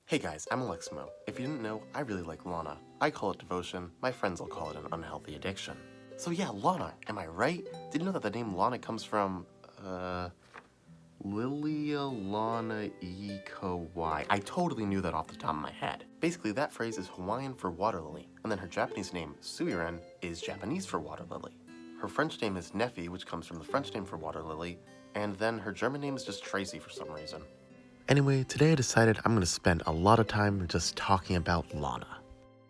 Hey guys, I'm Aleximo. If you didn't know, I really like Lana. I call it devotion, my friends will call it an unhealthy addiction. So yeah, Lana, am I right? Did you know that the name Lana comes from, Lilia Lana E Kawai? I totally knew that off the top of my head. Basically, that phrase is Hawaiian for water lily, and then her Japanese name, Suiren, is Japanese for water lily. Her French name is Nefi, which comes from the French name for water lily, and then her German name is just Tracy for some reason. Anyway, today I decided I'm going to spend a lot of time just talking about Lana.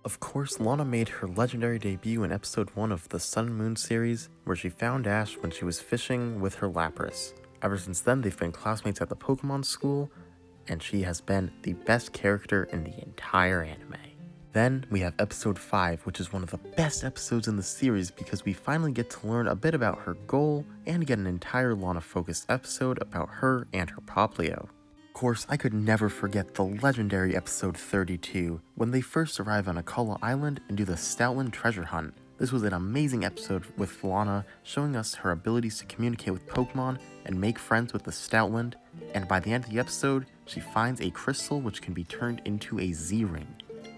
Of course, Lana made her legendary debut in episode 1 of the Sun and Moon series, where she found Ash when she was fishing with her Lapras. Ever since then, they've been classmates at the Pokemon school, and she has been the best character in the entire anime. Then we have episode 5, which is one of the best episodes in the series because we finally get to learn a bit about her goal and get an entire Lana-focused episode about her and her Poplio. Of course, I could never forget the legendary episode 32, when they first arrive on Akala Island and do the Stoutland treasure hunt. This was an amazing episode with Lana showing us her abilities to communicate with Pokemon and make friends with the Stoutland, and by the end of the episode, she finds a crystal which can be turned into a Z-Ring.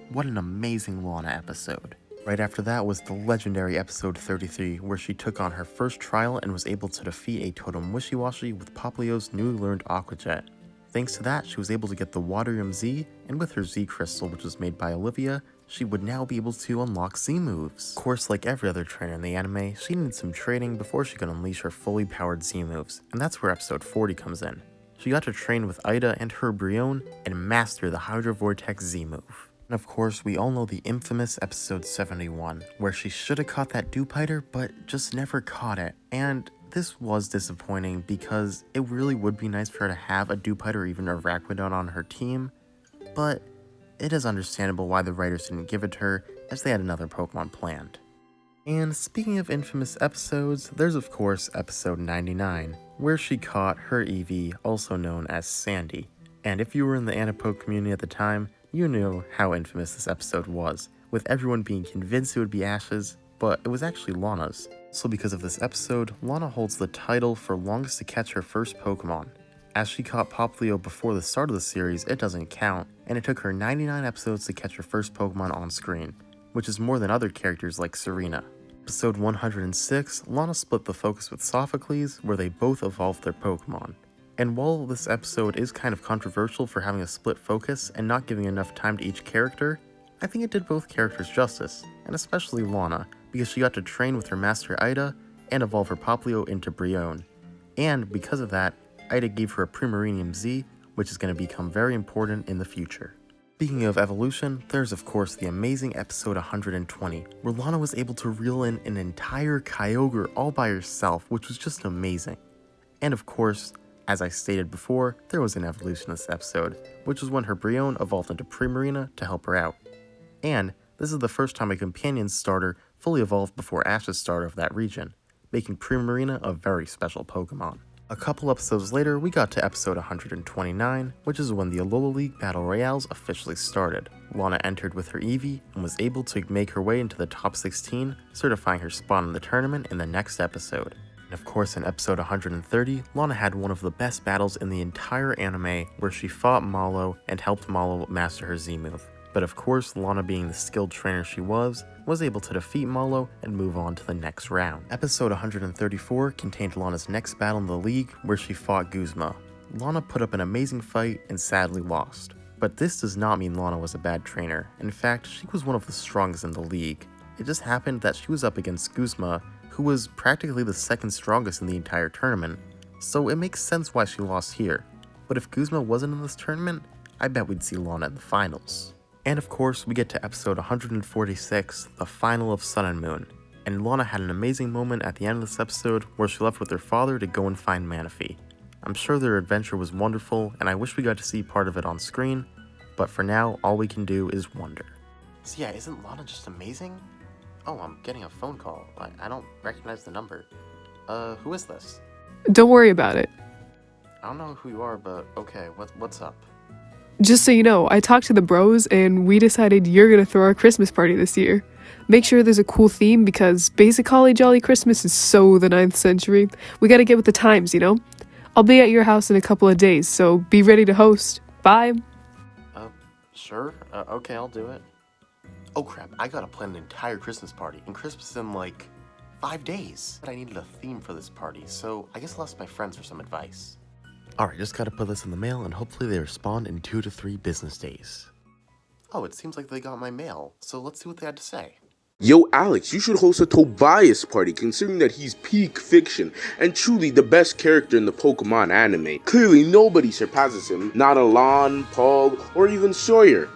What an amazing Lana episode. Right after that was the legendary episode 33, where she took on her first trial and was able to defeat a Totem Wishiwashi with Poplio's newly learned Aqua Jet. Thanks to that, she was able to get the Waterium Z, and with her Z Crystal, which was made by Olivia, she would now be able to unlock Z moves. Of course, like every other trainer in the anime, she needed some training before she could unleash her fully powered Z moves, and that's where episode 40 comes in. She got to train with Ida and her Brion and master the Hydro Vortex Z move. And of course, we all know the infamous episode 71, where she should have caught that Dewpider, but just never caught it, and this was disappointing because it really would be nice for her to have a Dewpider or even a Rakudon on her team, but it is understandable why the writers didn't give it to her, as they had another Pokemon planned. And speaking of infamous episodes, there's of course episode 99, where she caught her Eevee, also known as Sandy. And if you were in the Anapoke community at the time, you knew how infamous this episode was, with everyone being convinced it would be Ash's, but it was actually Lana's. So because of this episode, Lana holds the title for longest to catch her first Pokemon. As she caught Poplio before the start of the series, it doesn't count, and it took her 99 episodes to catch her first Pokemon on screen, which is more than other characters like Serena. Episode 106, Lana split the focus with Sophocles, where they both evolved their Pokemon. And while this episode is kind of controversial for having a split focus and not giving enough time to each character, I think it did both characters justice, and especially Lana, because she got to train with her master Ida and evolve her Poplio into Brion. And because of that, Ida gave her a Primarinium Z, which is going to become very important in the future. Speaking of evolution, there's of course the amazing episode 120, where Lana was able to reel in an entire Kyogre all by herself, which was just amazing. And of course, as I stated before, there was an evolution in this episode, which was when her Brion evolved into Primarina to help her out. And this is the first time a companion starter fully evolved before Ash's starter of that region, making Primarina a very special Pokemon. A couple episodes later, we got to episode 129, which is when the Alola League Battle Royales officially started. Lana entered with her Eevee and was able to make her way into the top 16, certifying her spot in the tournament in the next episode. And of course, in episode 130, Lana had one of the best battles in the entire anime, where she fought Malo and helped Malo master her Z move. But of course, Lana, being the skilled trainer she was able to defeat Malo and move on to the next round. Episode 134 contained Lana's next battle in the league, where she fought Guzma. Lana put up an amazing fight and sadly lost. But this does not mean Lana was a bad trainer. In fact, she was one of the strongest in the league. It just happened that she was up against Guzma, who was practically the second strongest in the entire tournament, so it makes sense why she lost here. But if Guzma wasn't in this tournament, I bet we'd see Lana in the finals. And of course, we get to episode 146, the final of Sun and Moon. And Lana had an amazing moment at the end of this episode where she left with her father to go and find Manaphy. I'm sure their adventure was wonderful, and I wish we got to see part of it on screen, but for now, all we can do is wonder. So yeah, isn't Lana just amazing? Oh, I'm getting a phone call. I don't recognize the number. Who is this? Don't worry about it. I don't know who you are, but okay, what's up? Just so you know, I talked to the bros and we decided you're gonna throw our Christmas party this year. Make sure there's a cool theme because basic Holly Jolly Christmas is so the 9th century. We gotta get with the times, you know? I'll be at your house in a couple of days, so be ready to host. Bye! Sure, okay, I'll do it. Oh crap, I gotta plan an entire Christmas party, and Christmas is in like 5 days. But I needed a theme for this party, so I guess I'll ask my friends for some advice. Alright, just gotta put this in the mail, and hopefully they respond in 2 to 3 business days. Oh, it seems like they got my mail, so let's see what they had to say. Yo, Alex, you should host a Tobias party, considering that he's peak fiction and truly the best character in the Pokemon anime. Clearly, nobody surpasses him, not Alon, Paul, or even Sawyer.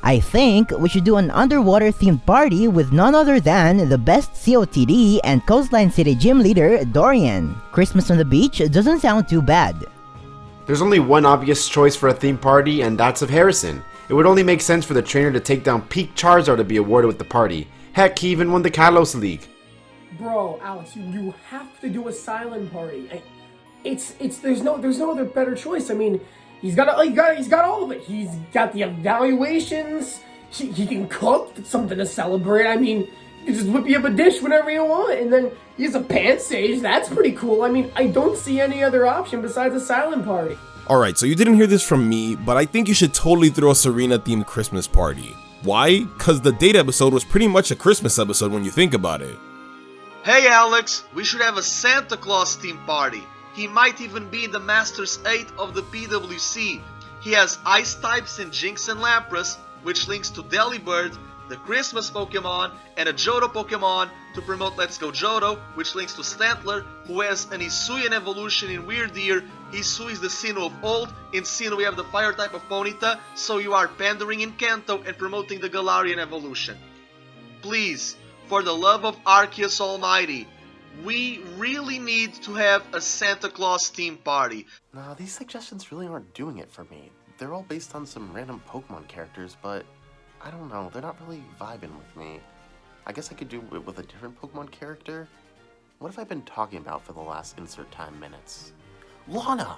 I think we should do an underwater themed party with none other than the best COTD and Coastline City gym leader, Dorian. Christmas on the beach doesn't sound too bad. There's only one obvious choice for a theme party, and that's of Harrison. It would only make sense for the trainer to take down Peak Charizard to be awarded with the party. Heck, he even won the Kalos League. Bro, Alex, you have to do a silent party. There's no other better choice. I mean, he's got all of it. He's got the evaluations. He can cook. It's something to celebrate. I mean, you just whip you up a dish whenever you want, and then he has a pant stage. That's pretty cool. I mean, I don't see any other option besides a silent party. Alright, so you didn't hear this from me, but I think you should totally throw a Serena-themed Christmas party. Why? Because the date episode was pretty much a Christmas episode when you think about it. Hey Alex, we should have a Santa Claus theme party. He might even be in the Masters 8 of the PWC. He has Ice types in Jinx and Lapras, which links to Delibird, the Christmas Pokemon, and a Johto Pokemon to promote Let's Go Johto, which links to Stantler, who has an Hisuian evolution in Weirdeer. Hisui is the Sinnoh of old. In Sinnoh we have the Fire type of Ponyta, so you are pandering in Kanto and promoting the Galarian evolution. Please, for the love of Arceus Almighty, we really need to have a Santa Claus theme party. Nah, these suggestions really aren't doing it for me. They're all based on some random Pokemon characters, but I don't know, they're not really vibing with me. I guess I could do it with a different Pokemon character. What have I been talking about for the last insert time minutes? Lana!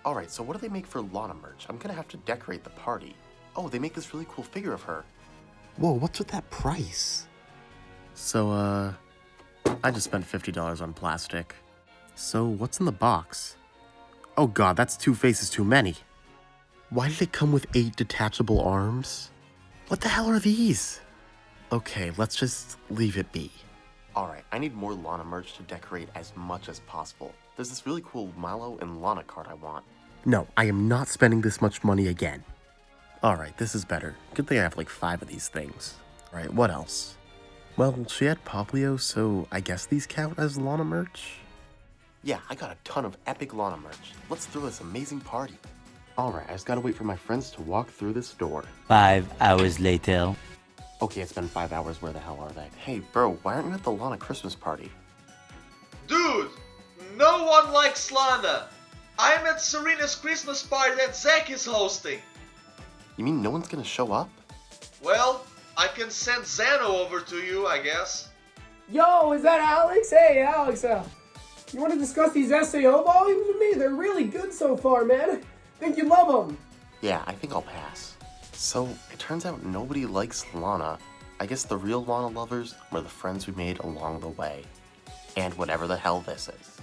Alright, so what do they make for Lana merch? I'm gonna have to decorate the party. Oh, they make this really cool figure of her. Whoa, what's with that price? So, I just spent $50 on plastic. So, what's in the box? Oh god, that's 2 faces too many. Why did it come with 8 detachable arms? What the hell are these? Okay, let's just leave it be. Alright, I need more Lana merch to decorate as much as possible. There's this really cool Milo and Lana card I want. No, I am not spending this much money again. Alright, this is better. Good thing I have like 5 of these things. Alright, what else? Well, she had Poplio, so I guess these count as Lana merch? Yeah, I got a ton of epic Lana merch. Let's throw this amazing party. Alright, I just gotta wait for my friends to walk through this door. 5 hours later. Okay, it's been 5 hours, where the hell are they? Hey, bro, why aren't you at the Lana Christmas party? Dude, no one likes Lana. I'm at Serena's Christmas party that Zach is hosting. You mean no one's gonna show up? Well, I can send Zano over to you, I guess. Yo, is that Alex? Hey, Alex, you want to discuss these SAO volumes with me? They're really good so far, man. Think you love them. Yeah, I think I'll pass. So, it turns out nobody likes Lana. I guess the real Lana lovers were the friends we made along the way. And whatever the hell this is.